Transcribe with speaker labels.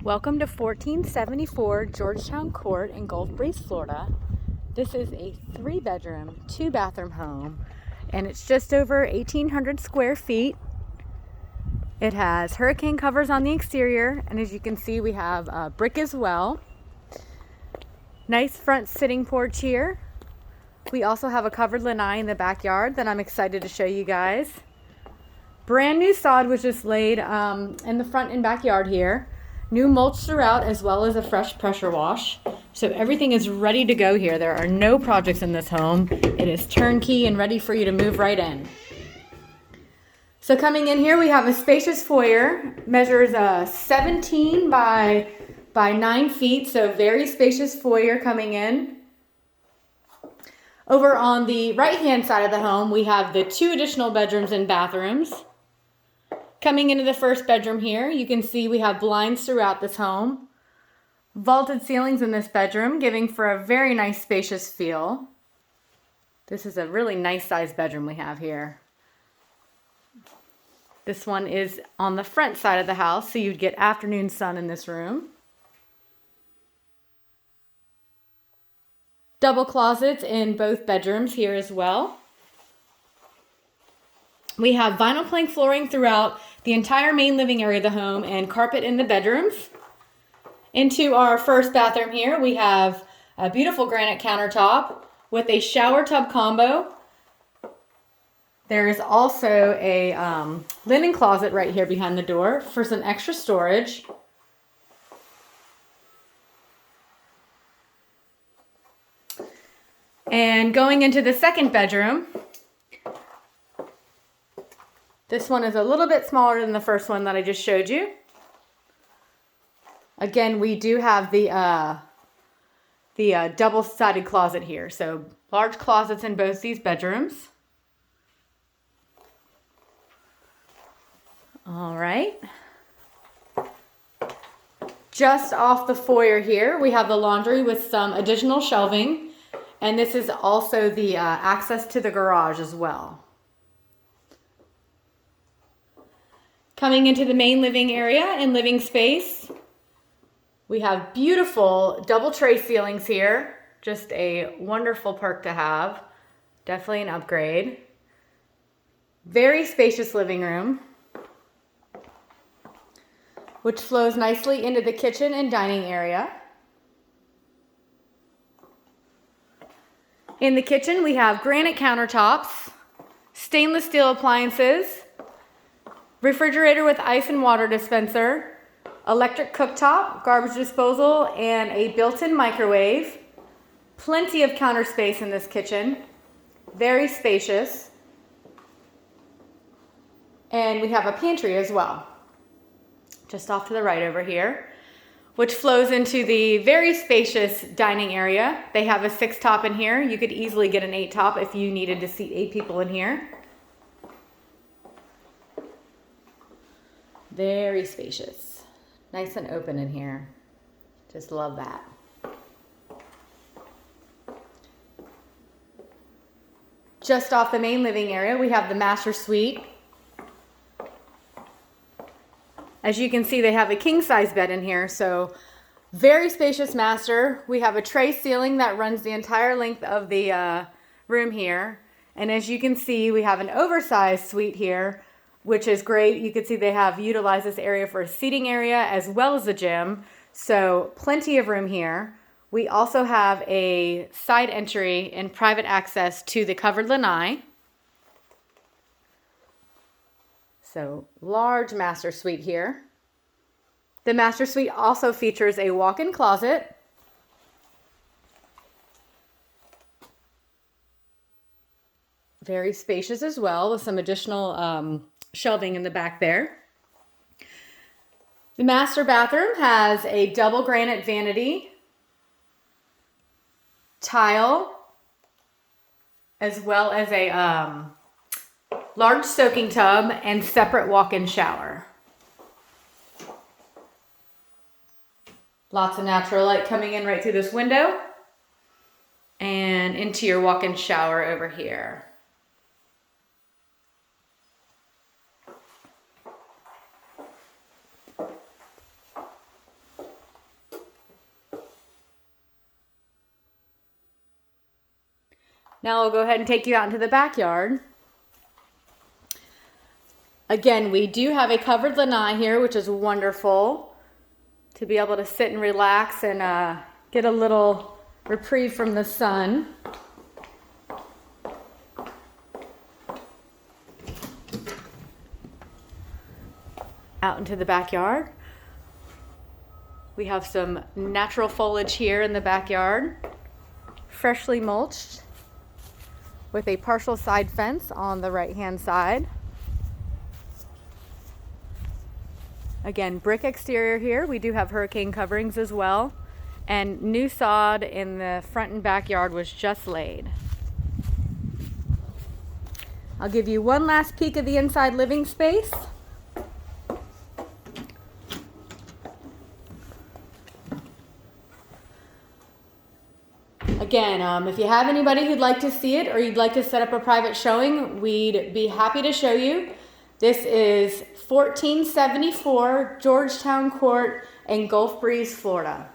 Speaker 1: Welcome to 1474 Georgetown Court in Gulf Breeze, Florida. This is a 3-bedroom, 2-bathroom home, and it's just over 1,800 square feet. It has hurricane covers on the exterior, and as you can see, we have brick as well. Nice front sitting porch here. We also have a covered lanai in the backyard that I'm excited to show you guys. Brand new sod was just laid in the front and backyard here. New mulch throughout, as well as a fresh pressure wash. So everything is ready to go here. There are no projects in this home. It is turnkey and ready for you to move right in. So coming in here, we have a spacious foyer. Measures 17 by 9 feet, so very spacious foyer coming in. Over on the right-hand side of the home, we have the 2 additional bedrooms and bathrooms. Coming into the first bedroom here, you can see we have blinds throughout this home. Vaulted ceilings in this bedroom, giving for a very nice spacious feel. This is a really nice sized bedroom we have here. This one is on the front side of the house, so you'd get afternoon sun in this room. Double closets in both bedrooms here as well. We have vinyl plank flooring throughout the entire main living area of the home and carpet in the bedrooms. Into our first bathroom here, we have a beautiful granite countertop with a shower tub combo. There is also a linen closet right here behind the door for some extra storage. And going into the second bedroom, this one is a little bit smaller than the first one that I just showed you. Again, we do have the double-sided closet here. So large closets in both these bedrooms. All right. Just off the foyer here, we have the laundry with some additional shelving. And this is also the access to the garage as well. Coming into the main living area and living space, we have beautiful double tray ceilings here. Just a wonderful perk to have. Definitely an upgrade. Very spacious living room, which flows nicely into the kitchen and dining area. In the kitchen, we have granite countertops, stainless steel appliances, refrigerator with ice and water dispenser, electric cooktop, garbage disposal, and a built-in microwave. Plenty of counter space in this kitchen. Very spacious. And we have a pantry as well, just off to the right over here, which flows into the very spacious dining area. They have a 6-top in here. You could easily get an 8-top if you needed to seat 8 people in here. Very spacious. Nice and open in here. Just love that. Just off the main living area, we have the master suite. As you can see, they have a king-size bed in here, so very spacious master. We have a tray ceiling that runs the entire length of the room here. And as you can see, we have an oversized suite here, which is great. You can see they have utilized this area for a seating area as well as a gym. So plenty of room here. We also have a side entry and private access to the covered lanai. So large master suite here. The master suite also features a walk-in closet. Very spacious as well, with some additional shelving in the back there. The master bathroom has a double granite vanity, tile, as well as a large soaking tub and separate walk-in shower. Lots of natural light coming in right through this window and into your walk-in shower over here. Now I'll go ahead and take you out into the backyard. Again, we do have a covered lanai here, which is wonderful to be able to sit and relax and get a little reprieve from the sun. Out into the backyard. We have some natural foliage here in the backyard, freshly mulched with a partial side fence on the right-hand side. Again, brick exterior here. We do have hurricane coverings as well. And new sod in the front and backyard was just laid. I'll give you one last peek of the inside living space. Again, if you have anybody who'd like to see it or you'd like to set up a private showing, we'd be happy to show you. This is 1474 Georgetown Court in Gulf Breeze, Florida.